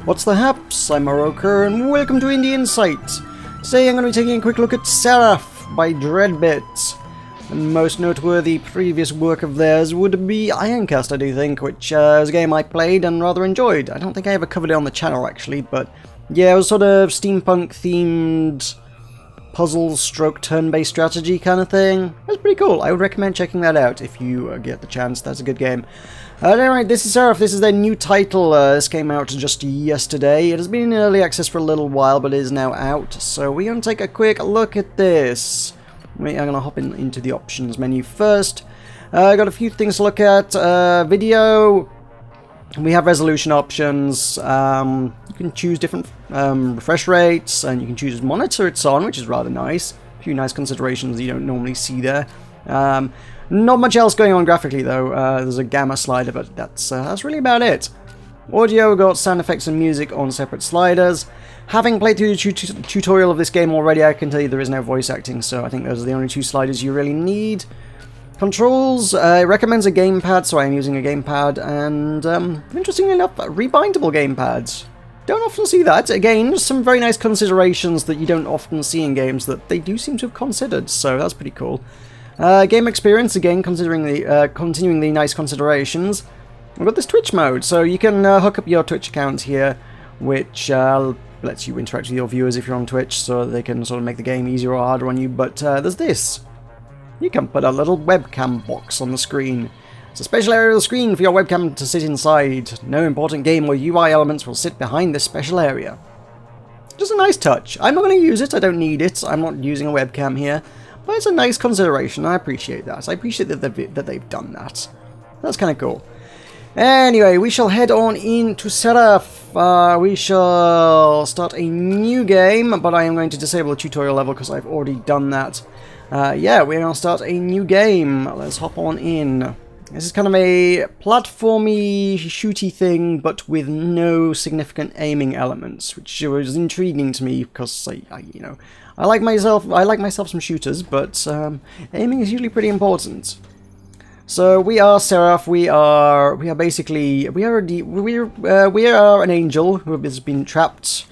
What's the haps? I'm Moroker and welcome to Indie Insight. Today I'm going to be taking a quick look at Seraph by Dreadbit. The most noteworthy previous work of theirs would be Ironcast, I do think, which is a game I played and rather enjoyed. I don't think I ever covered it on the channel actually, but yeah, it was sort of steampunk themed puzzle stroke turn-based strategy kind of thing. It was pretty cool. I would recommend checking that out if you get the chance. That's a good game. Anyway, this is Seraph. This is their new title. This came out just yesterday. It has been in early access for a little while, but it is now out. So we're going to take a quick look at this. I'm going to hop into the options menu first. I got a few things to look at. Video. We have resolution options. You can choose different refresh rates, and you can choose monitor it's on, which is rather nice. A few nice considerations you don't normally see there. Not much else going on graphically though. There's a gamma slider, but that's really about it. Audio, got sound effects and music on separate sliders. Having played through the tutorial of this game already, I can tell you there is no voice acting, so I think those are the only two sliders you really need. Controls, it recommends a gamepad, so I am using a gamepad, and interestingly enough, rebindable gamepads. Don't often see that. Again, some very nice considerations that you don't often see in games that they do seem to have considered, so that's pretty cool. Game experience, again, considering the continuing the nice considerations. We've got this Twitch mode, so you can hook up your Twitch account here, which lets you interact with your viewers if you're on Twitch, so they can sort of make the game easier or harder on you. But there's this. You can put a little webcam box on the screen. It's a special area of the screen for your webcam to sit inside. No important game or UI elements will sit behind this special area. Just a nice touch. I'm not going to use it, I don't need it. I'm not using a webcam here. But it's a nice consideration, I appreciate that. I appreciate that they've done that. That's kind of cool. Anyway, we shall head on into Seraph. We shall start a new game, but I am going to disable the tutorial level because I've already done that. Yeah, we're going to start a new game. Let's hop on in. This is kind of a platformy, shooty thing, but with no significant aiming elements, which was intriguing to me because I like myself some shooters, but aiming is usually pretty important. So we are Seraph. We are an angel who has been trapped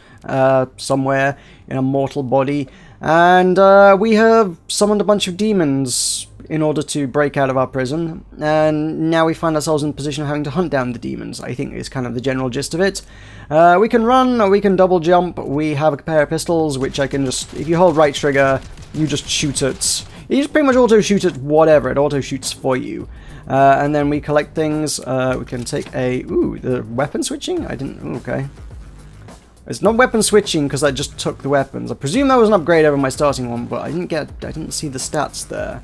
somewhere in a mortal body, and we have summoned a bunch of demons in order to break out of our prison, and now we find ourselves in a position of having to hunt down the demons, I think is kind of the general gist of it. We can run, or we can double jump. We have a pair of pistols, which I can just, if you hold right trigger, you just shoot at, you just pretty much auto-shoot at whatever, it auto-shoots for you. And then we collect things. We can take a, the weapon switching? Okay. It's not weapon switching because I just took the weapons. I presume that was an upgrade over my starting one, but I didn't see the stats there.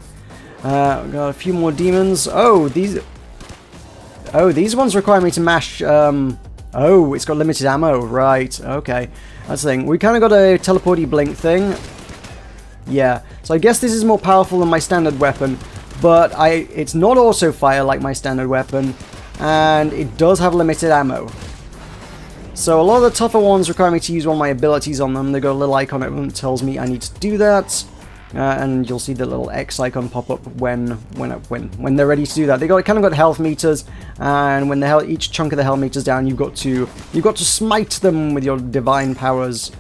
We've got a few more demons. Oh, these ones require me to mash, oh, it's got limited ammo, right, okay. That's the thing. We kind of got a teleporty blink thing. Yeah, so I guess this is more powerful than my standard weapon, but it's not auto fire like my standard weapon, and it does have limited ammo. So a lot of the tougher ones require me to use one of my abilities on them. They've got a little icon that tells me I need to do that. And you'll see the little X icon pop up when they're ready to do that. They kind of got health meters, and when each chunk of the health meters down, you've got to smite them with your divine powers.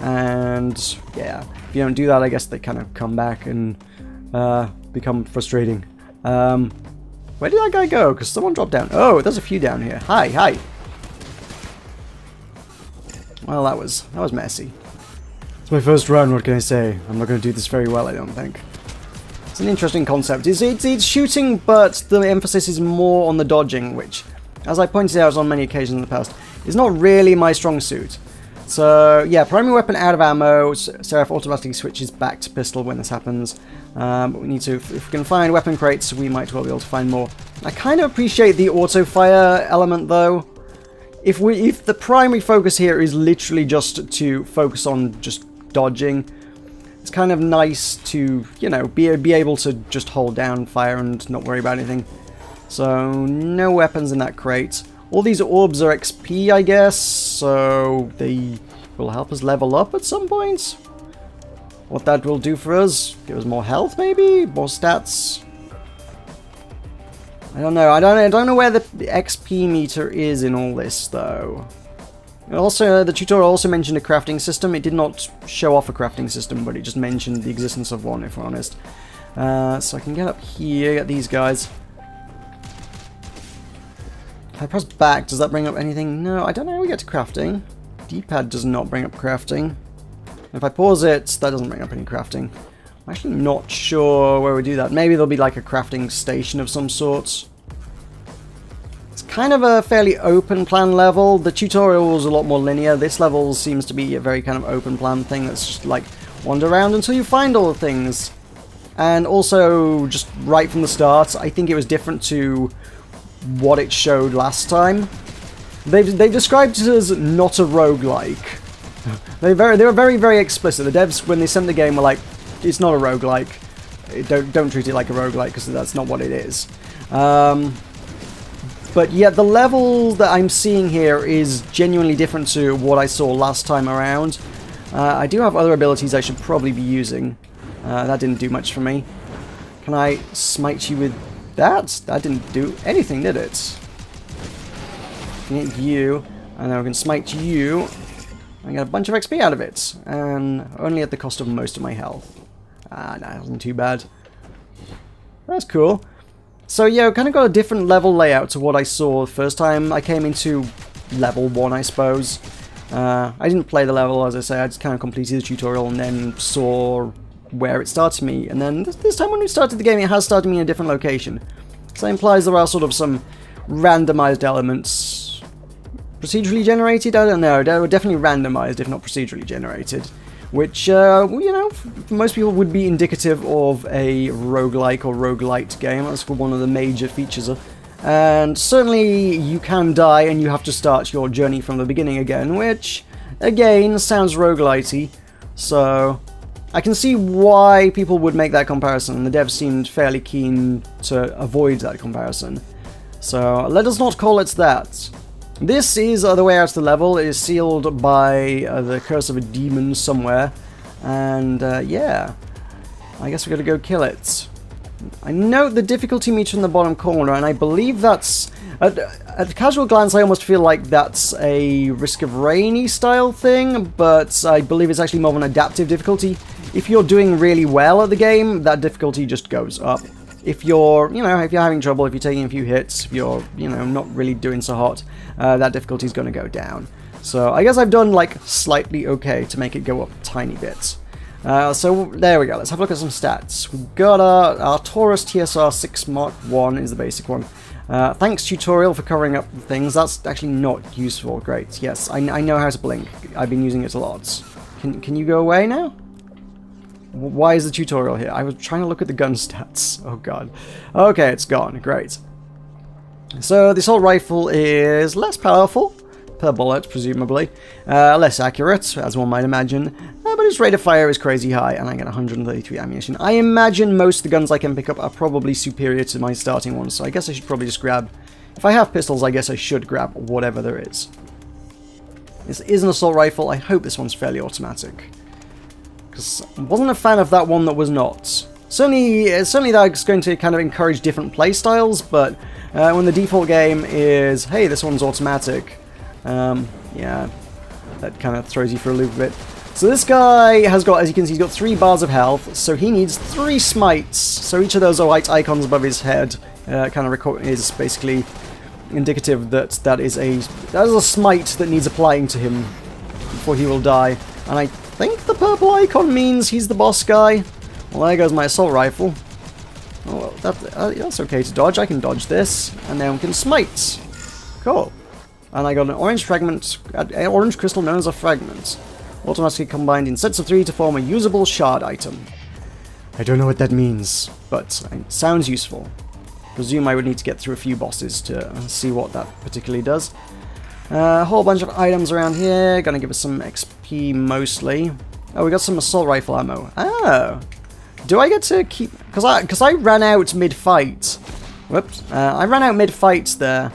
And yeah, if you don't do that, I guess they kind of come back and become frustrating. Where did that guy go? Because someone dropped down. Oh, there's a few down here. Hi. Well, that was messy. It's my first run, what can I say? I'm not going to do this very well, I don't think. It's an interesting concept. It's shooting, but the emphasis is more on the dodging, which, as I pointed out on many occasions in the past, is not really my strong suit. So, yeah, primary weapon out of ammo. Seraph automatically switches back to pistol when this happens. But we need to, if we can find weapon crates, we might well be able to find more. I kind of appreciate the auto-fire element, though. If the primary focus here is literally just to focus on just dodging, it's kind of nice to, be able to just hold down fire and not worry about anything. So, no weapons in that crate. All these orbs are XP, I guess, so they will help us level up at some point. What that will do for us? Give us more health, maybe? More stats? I don't know. I don't know where the XP meter is in all this, though. Also, the tutorial also mentioned a crafting system. It did not show off a crafting system, but it just mentioned the existence of one, if we're honest. So I can get up here, get these guys. If I press back, does that bring up anything? No, I don't know how we get to crafting. D-pad does not bring up crafting. If I pause it, that doesn't bring up any crafting. I'm actually not sure where we do that. Maybe there'll be like a crafting station of some sort. It's kind of a fairly open plan level. The tutorial was a lot more linear. This level seems to be a very kind of open plan thing that's just like wander around until you find all the things. And also, just right from the start, I think it was different to what it showed last time. They've described it as not a roguelike. They were very, very explicit. The devs, when they sent the game, were like, it's not a roguelike. Don't treat it like a roguelike, because that's not what it is. But yeah, the level that I'm seeing here is genuinely different to what I saw last time around. I do have other abilities I should probably be using. That didn't do much for me. Can I smite you with that? That didn't do anything, did it? Get you, and then we can smite you. I get a bunch of XP out of it, and only at the cost of most of my health. Ah, that wasn't too bad. That's cool. So yeah, kind of got a different level layout to what I saw the first time I came into level 1, I suppose. I didn't play the level, as I say, I just kind of completed the tutorial and then saw where it started me. And then this time when we started the game, it has started me in a different location. So that implies there are sort of some randomized elements. Procedurally generated? I don't know. They were definitely randomized, if not procedurally generated. Which, you know, for most people would be indicative of a roguelike or roguelite game. That's one of the major features. And certainly you can die and you have to start your journey from the beginning again, which, again, sounds roguelitey. So I can see why people would make that comparison. The devs seemed fairly keen to avoid that comparison. So let us not call it that. This is the way out of the level. It is sealed by the curse of a demon somewhere. And yeah, I guess we're going to go kill it. I note the difficulty meter in the bottom corner, and I believe that's... At casual glance, I almost feel like that's a Risk of Rainy style thing, but I believe it's actually more of an adaptive difficulty. If you're doing really well at the game, that difficulty just goes up. If you're, you know, if you're having trouble, if you're taking a few hits, if you're, you know, not really doing so hot, that difficulty is going to go down. So I guess I've done, like, slightly okay to make it go up a tiny bit. So there we go. Let's have a look at some stats. We've got our Taurus TSR 6 Mark 1 is the basic one. Thanks tutorial for covering up things. That's actually not useful. Great. Yes, I know how to blink. I've been using it a lot. Can you go away now? Why is the tutorial here? I was trying to look at the gun stats. Oh god. Okay, it's gone. Great. So the assault rifle is less powerful per bullet, presumably. Less accurate, as one might imagine. But its rate of fire is crazy high, and I get 133 ammunition. I imagine most of the guns I can pick up are probably superior to my starting ones, so I guess I should probably just grab... If I have pistols, I guess I should grab whatever there is. This is an assault rifle. I hope this one's fairly automatic. Because I wasn't a fan of that one that was not. Certainly that's going to kind of encourage different play styles, but when the default game is, hey, this one's automatic, yeah, that kind of throws you for a loop a bit. So this guy has got, as you can see, he's got 3 bars of health, so he needs 3 smites. So each of those white icons above his head kind of is basically indicative that that is a smite that needs applying to him before he will die. And I think the purple icon means he's the boss guy. Well, there goes my assault rifle. Oh, well, that's okay to dodge. I can dodge this, and then we can smite. Cool. And I got an orange fragment, an orange crystal known as a fragment. Automatically combined in sets of 3 to form a usable shard item. I don't know what that means, but it sounds useful. Presume I would need to get through a few bosses to see what that particularly does. A whole bunch of items around here, gonna give us some XP mostly. Oh, we got some assault rifle ammo. Oh! Do I get to keep... Because I ran out mid-fight. Whoops. I ran out mid-fight there,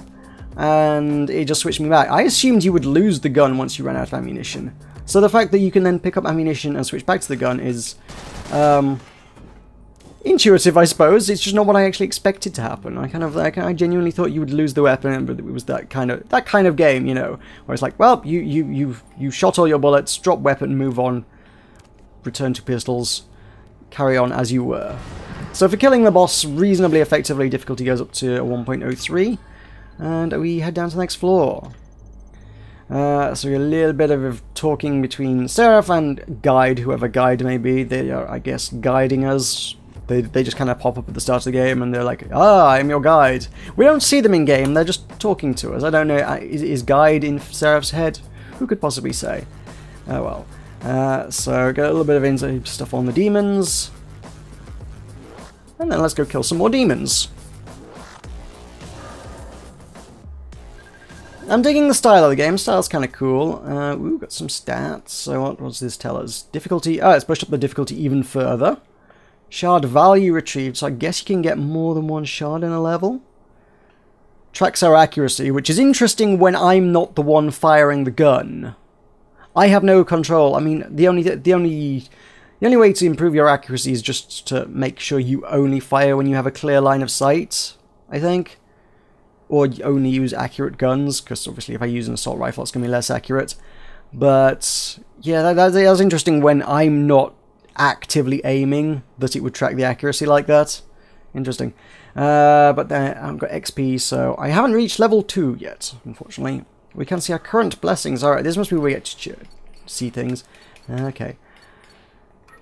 and it just switched me back. I assumed you would lose the gun once you ran out of ammunition. So the fact that you can then pick up ammunition and switch back to the gun is intuitive, I suppose. It's just not what I actually expected to happen. I genuinely thought you would lose the weapon, but it was that kind of game, you know, where it's like, well, you shot all your bullets, drop weapon, move on, return to pistols, carry on as you were. So for killing the boss reasonably effectively, difficulty goes up to 1.03, and we head down to the next floor. So a little bit of talking between Seraph and Guide, whoever Guide may be. They are, I guess, guiding us. They just kind of pop up at the start of the game, and they're like, "Ah, I'm your guide." We don't see them in game; they're just talking to us. I don't know. Is Guide in Seraph's head? Who could possibly say? Oh well. So get a little bit of inside stuff on the demons, and then let's go kill some more demons. I'm digging the style of the game. Style's kind of cool. Ooh, got some stats. So what does this tell us? Difficulty. Oh, it's pushed up the difficulty even further. Shard value retrieved. So I guess you can get more than one shard in a level. Tracks our accuracy, which is interesting when I'm not the one firing the gun. I have no control. I mean, the only way to improve your accuracy is just to make sure you only fire when you have a clear line of sight, I think. Or only use accurate guns, because obviously if I use an assault rifle it's going to be less accurate. But yeah, that's interesting when I'm not actively aiming, that it would track the accuracy like that. Interesting. But then I've got XP, so I haven't reached level 2 yet, unfortunately. We can see our current blessings. Alright, this must be where we get to see things. Okay.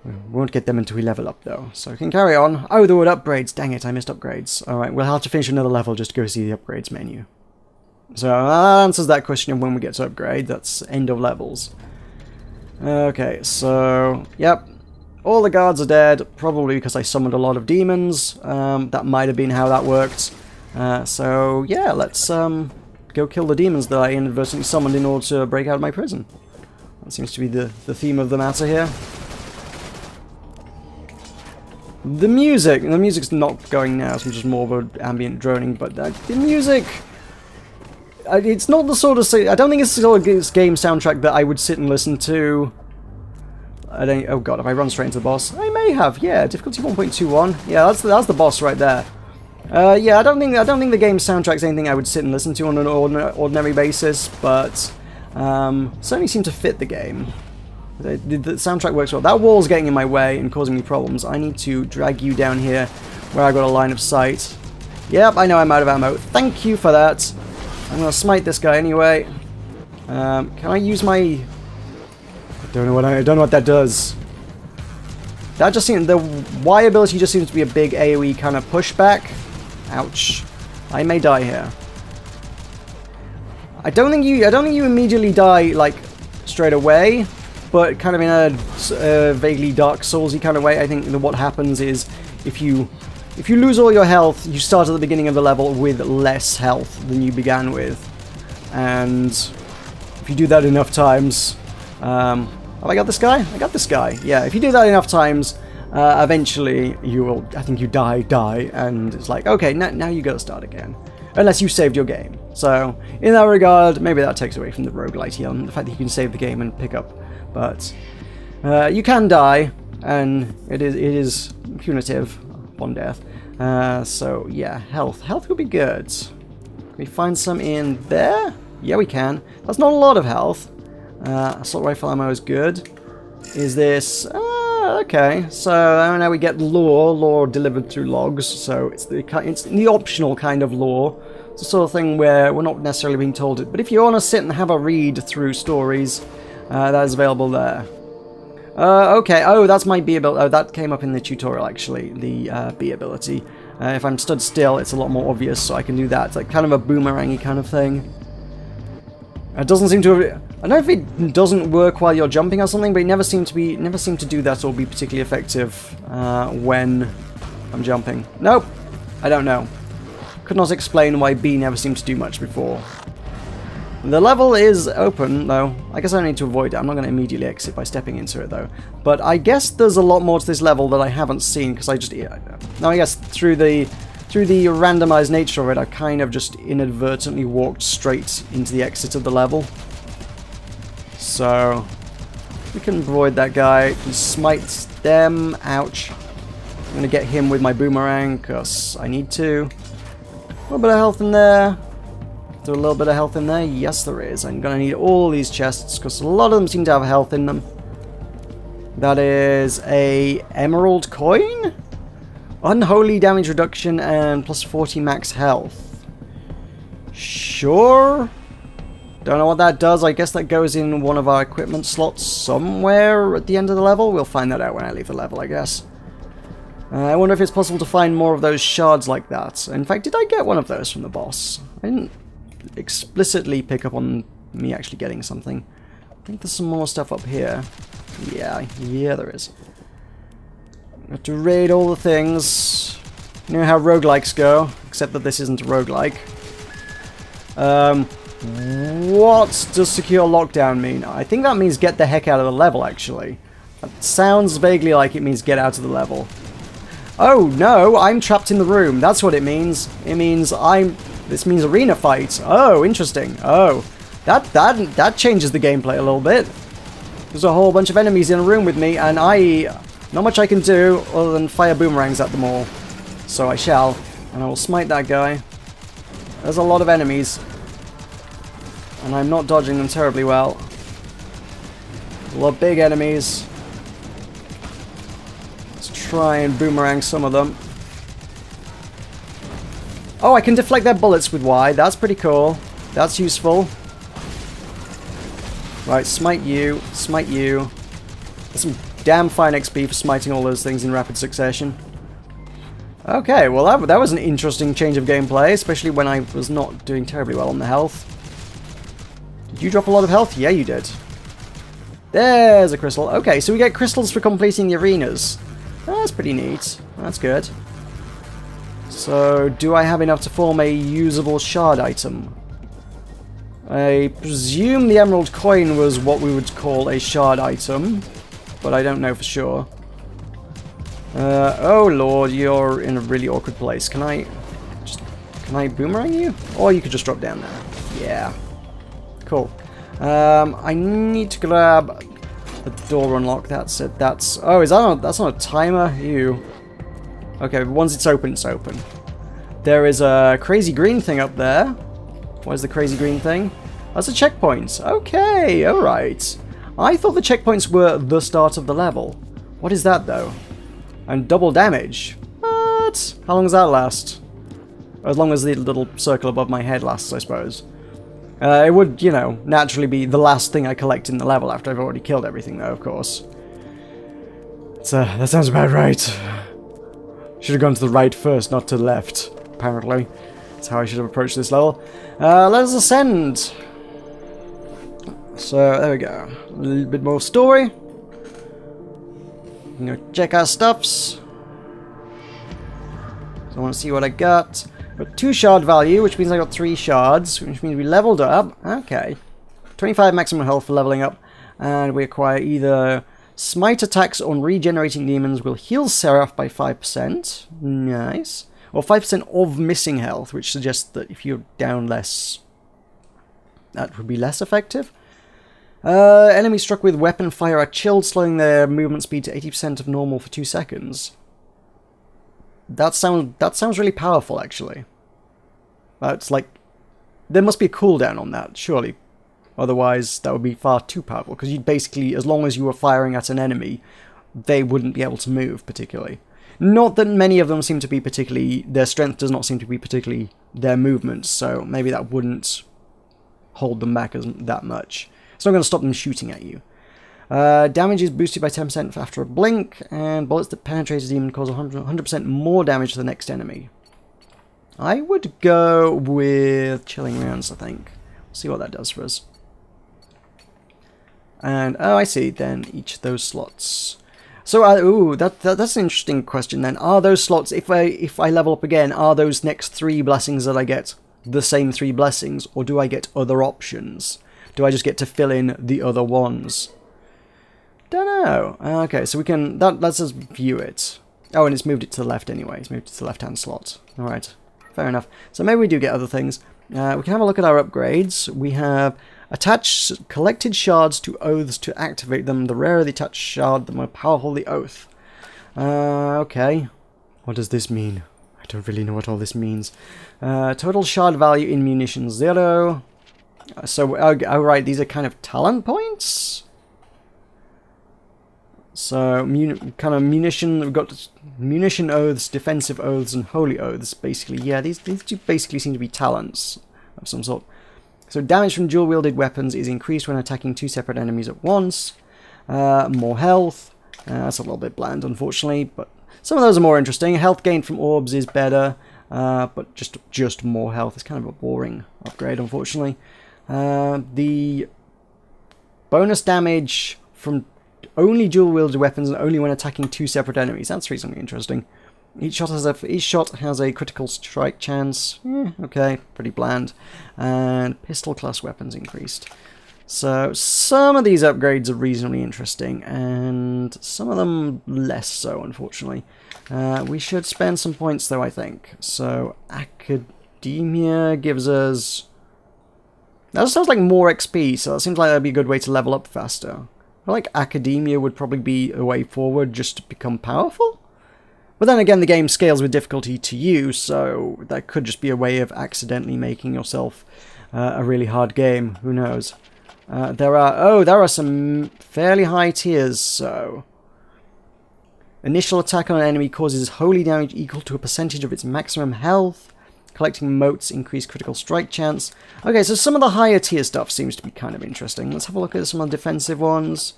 We won't get them until we level up, though. So we can carry on. Oh, there were upgrades. Dang it, I missed upgrades. Alright, we'll have to finish another level just to go see the upgrades menu. So that answers that question of when we get to upgrade. That's end of levels. Okay, so... Yep. All the guards are dead, probably because I summoned a lot of demons. That might have been how that worked. So, yeah, let's go kill the demons that I inadvertently summoned in order to break out of my prison. That seems to be the theme of the matter here. The music's not going now, so it's just more of an ambient droning, but the music... it's not the sort of... I don't think it's the sort of game soundtrack that I would sit and listen to. Oh god, if I run straight into the boss. I may have, yeah, difficulty 1.21. Yeah, that's the boss right there. Yeah, I don't think the game's soundtrack's anything I would sit and listen to on an ordinary basis, but certainly seem to fit the game. The soundtrack works well. That wall's getting in my way and causing me problems. I need to drag you down here where I've got a line of sight. Yep, I know I'm out of ammo. Thank you for that. I'm gonna smite this guy anyway. Can I use my... I don't know what that does. That just seems... The Y ability just seems to be a big AoE kind of pushback. Ouch. I may die here. I don't think you immediately die, like, straight away, but kind of in a vaguely Dark Souls-y kind of way. I think that what happens is if you lose all your health, you start at the beginning of the level with less health than you began with. And if you do that enough times... have I got this guy? I got this guy. Yeah, if you do that enough times, eventually you will, I think you die, and it's like, okay, now you gotta start again. Unless you saved your game. So, in that regard, maybe that takes away from the roguelite element, the fact that you can save the game and pick up. But, you can die, and it is punitive upon death. So, yeah, health would be good. Can we find some in there? Yeah, we can. That's not a lot of health. Assault rifle ammo is good. Is this... okay. So now we get lore delivered through logs. So it's the optional kind of lore. It's the sort of thing where we're not necessarily being told it. But if you want to sit and have a read through stories, that is available there. Okay. Oh, that's my B ability. Oh, that came up in the tutorial, actually. The B ability. If I'm stood still, it's a lot more obvious, so I can do that. It's like kind of a boomerang-y kind of thing. It doesn't seem to have... I don't know if it doesn't work while you're jumping or something, but it never seemed to do that or be particularly effective when I'm jumping. Nope, I don't know. Could not explain why B never seemed to do much before. The level is open, though. I guess I need to avoid it. I'm not going to immediately exit by stepping into it, though. But I guess there's a lot more to this level that I haven't seen, because I just... Now, I guess through the randomized nature of it, I've kind of just inadvertently walked straight into the exit of the level. So, we can avoid that guy, we can smite them, ouch. I'm going to get him with my boomerang, because I need to. A little bit of health in there. Is there a little bit of health in there? Yes, there is. I'm going to need all these chests, because a lot of them seem to have health in them. That is a emerald coin? Unholy damage reduction and plus 40 max health. Sure. Don't know what that does. I guess that goes in one of our equipment slots somewhere at the end of the level. We'll find that out when I leave the level, I guess. I wonder if it's possible to find more of those shards like that. In fact, did I get one of those from the boss? I didn't explicitly pick up on me actually getting something. I think there's some more stuff up here. Yeah, there is. Got to raid all the things. You know how roguelikes go, except that this isn't a roguelike. What does secure lockdown mean? I think that means get the heck out of the level, actually. That sounds vaguely like it means get out of the level. Oh, no, I'm trapped in the room. That's what it means. It means this means arena fight. Oh, interesting. Oh, that changes the gameplay a little bit. There's a whole bunch of enemies in a room with me, and not much I can do other than fire boomerangs at them all. So I shall, and I will smite that guy. There's a lot of enemies, and I'm not dodging them terribly well. A lot of big enemies. Let's try and boomerang some of them. Oh, I can deflect their bullets with Y. That's pretty cool. That's useful. Right, smite you. Smite you. That's some damn fine XP for smiting all those things in rapid succession. Okay, well that was an interesting change of gameplay, especially when I was not doing terribly well on the health. Did you drop a lot of health? Yeah, you did. There's a crystal. Okay, so we get crystals for completing the arenas. That's pretty neat. That's good. So, do I have enough to form a usable shard item? I presume the emerald coin was what we would call a shard item, but I don't know for sure. Oh lord, you're in a really awkward place. Can I boomerang you? Or you could just drop down there. Yeah. Cool. I need to grab the door unlock. That's it. Oh, that's not a timer? Ew. Okay, once it's open, it's open. There is a crazy green thing up there. What is the crazy green thing? That's a checkpoint. Okay, alright. I thought the checkpoints were the start of the level. What is that, though? And double damage. What? How long does that last? As long as the little circle above my head lasts, I suppose. It would, you know, naturally be the last thing I collect in the level after I've already killed everything, though, of course. That sounds about right. Should have gone to the right first, not to the left, apparently. That's how I should have approached this level. Let us ascend. So, there we go. A little bit more story. I'm gonna check our stuffs. So I want to see what I got. Got 2 shard value, which means I got 3 shards, which means we leveled up. Okay. 25 maximum health for leveling up. And we acquire either smite attacks on regenerating demons will heal Seraph by 5%. Nice. Or 5% of missing health, which suggests that if you're down less, that would be less effective. Enemies struck with weapon fire are chilled, slowing their movement speed to 80% of normal for 2 seconds. That sounds really powerful, actually. It's like, there must be a cooldown on that, surely. Otherwise, that would be far too powerful, because you'd basically, as long as you were firing at an enemy, they wouldn't be able to move, particularly. Not that many of them seem to be particularly, their strength does not seem to be particularly their movement, so maybe that wouldn't hold them back that much. It's not going to stop them shooting at you. Damage is boosted by 10% after a blink, and bullets that penetrate a demon cause 100% more damage to the next enemy. I would go with chilling rounds, I think. See what that does for us. And, oh, I see, then each of those slots. So, that's an interesting question then. Are those slots, if I level up again, are those next 3 blessings that I get the same 3 blessings, or do I get other options? Do I just get to fill in the other ones? Don't know. Okay, so we can... let's just view it. Oh, and it's moved it to the left anyway. It's moved it to the left-hand slot. Alright, fair enough. So maybe we do get other things. We can have a look at our upgrades. We have attach collected shards to oaths to activate them. The rarer the attached shard, the more powerful the oath. Okay. What does this mean? I don't really know what all this means. Total shard value in munitions 0. So, oh, right, these are kind of talent points? So, kind of munition, we've got munition oaths, defensive oaths, and holy oaths, basically. Yeah, these two basically seem to be talents of some sort. So, damage from dual-wielded weapons is increased when attacking 2 separate enemies at once. More health. That's a little bit bland, unfortunately, but some of those are more interesting. Health gain from orbs is better, but just more health is kind of a boring upgrade, unfortunately. The bonus damage from only dual-wielded weapons and only when attacking 2 separate enemies. That's reasonably interesting. Each shot has a critical strike chance. Okay, pretty bland. And pistol class weapons increased. So some of these upgrades are reasonably interesting, and some of them less so, unfortunately. We should spend some points, though, I think. So Academia gives us... That sounds like more XP, so that seems like that'd be a good way to level up faster. I feel like Academia would probably be a way forward just to become powerful. But then again, the game scales with difficulty to you, so that could just be a way of accidentally making yourself a really hard game. Who knows? There are some fairly high tiers, so... Initial attack on an enemy causes holy damage equal to a percentage of its maximum health. Collecting motes increase critical strike chance. Okay, so some of the higher tier stuff seems to be kind of interesting. Let's have a look at some of the defensive ones.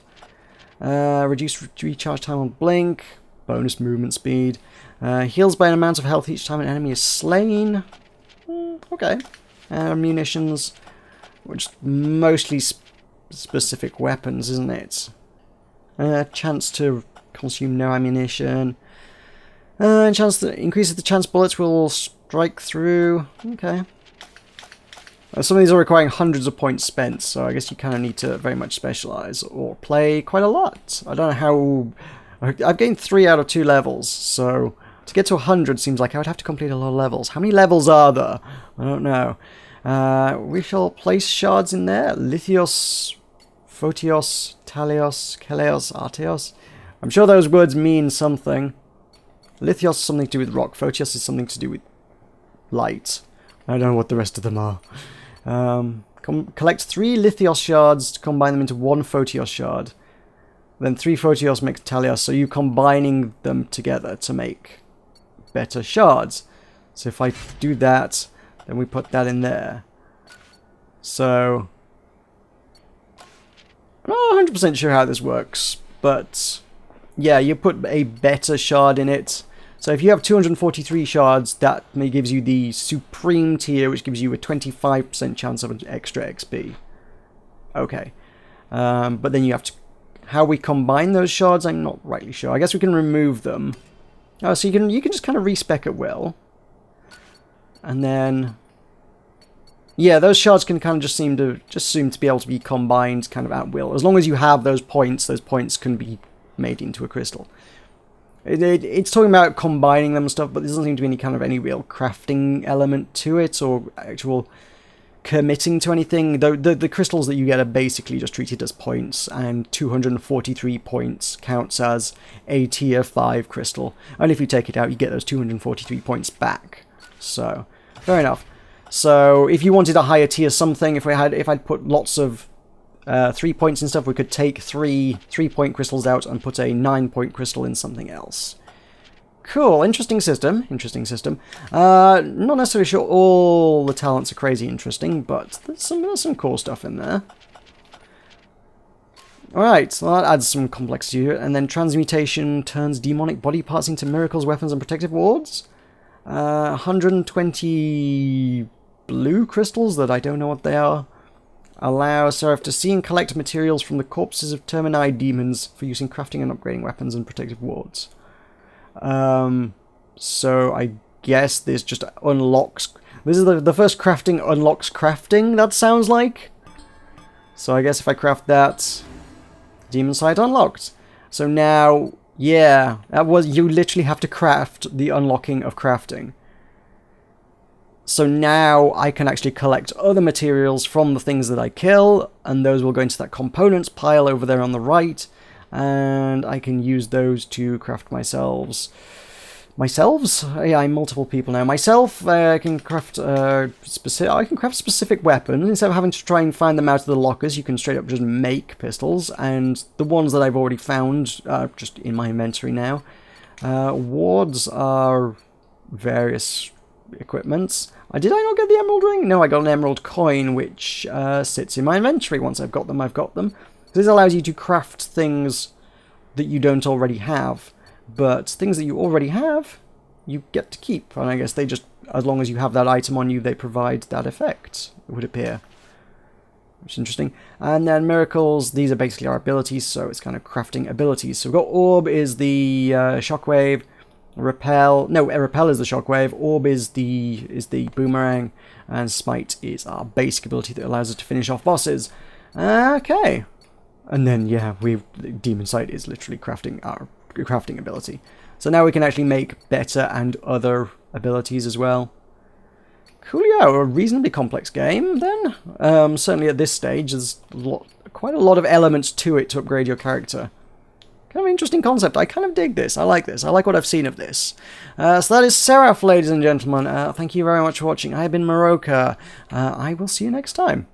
Reduce recharge time on blink. Bonus movement speed. Heals by an amount of health each time an enemy is slain. Okay. Munitions. Which mostly specific weapons, isn't it? Chance to consume no ammunition. Chance that increases the chance bullets will strike through. Okay. Some of these are requiring hundreds of points spent, so I guess you kind of need to very much specialize or play quite a lot. I don't know how... I've gained 3 out of 2 levels, so to get to 100 seems like I would have to complete a lot of levels. How many levels are there? I don't know. We shall place shards in there. Lithios, Photios, Talios, Keleos, Arteos. I'm sure those words mean something. Lithios is something to do with rock. Photios is something to do with light. I don't know what the rest of them are. Collect 3 Lithios shards to combine them into 1 Photios shard. Then 3 Photios make Talios, so you combining them together to make better shards. So if I do that, then we put that in there. So, I'm not 100% sure how this works, but yeah, you put a better shard in it. So if you have 243 shards, that gives you the Supreme tier, which gives you a 25% chance of an extra XP. Okay. But then you have to... How we combine those shards, I'm not rightly sure. I guess we can remove them. Oh, so you can just kind of respec at will. And then... Yeah, those shards can kind of just seem to be able to be combined kind of at will. As long as you have those points can be made into a crystal. It's talking about combining them and stuff, but there doesn't seem to be any real crafting element to it, or actual committing to anything. The crystals that you get are basically just treated as points, and 243 points counts as a tier 5 crystal. And if you take it out, you get those 243 points back. So, fair enough. So, if you wanted a higher tier something, if I'd put lots of 3 points and stuff, we could take 3-point crystals out and put a 9-point crystal in something else. Cool, interesting system. Not necessarily sure all the talents are crazy interesting, but there's some cool stuff in there. Alright, so that adds some complexity to it. And then transmutation turns demonic body parts into miracles, weapons, and protective wards. 120 blue crystals that I don't know what they are. Allow Seraph to see and collect materials from the corpses of Termini demons for use in crafting and upgrading weapons and protective wards. So I guess this just unlocks... This is the first crafting unlocks crafting, that sounds like. So I guess if I craft that, Demon Sight unlocked. So now, yeah, you literally have to craft the unlocking of crafting. So now I can actually collect other materials from the things that I kill, and those will go into that components pile over there on the right, and I can use those to craft myself myself. Yeah, I'm multiple people now. Myself, I can craft specific weapons. Instead of having to try and find them out of the lockers, you can straight up just make pistols. And the ones that I've already found are just in my inventory now. Wards are various equipments. Did I not get the emerald ring? No, I got an emerald coin, which sits in my inventory. Once I've got them, I've got them. This allows you to craft things that you don't already have. But things that you already have, you get to keep. And I guess they just, as long as you have that item on you, they provide that effect, it would appear. Which is interesting. And then miracles, these are basically our abilities, so it's kind of crafting abilities. So we've got orb is the shockwave, repel is the shockwave, orb is the boomerang, and smite is our basic ability that allows us to finish off bosses. Okay. And then, yeah, Demon Sight is literally crafting our crafting ability. So now we can actually make better and other abilities as well. Coolio, a reasonably complex game then. Certainly at this stage, there's quite a lot of elements to it to upgrade your character. Kind of an interesting concept. I kind of dig this. I like this. I like what I've seen of this. So that is Seraph, ladies and gentlemen. Thank you very much for watching. I have been Maroka. I will see you next time.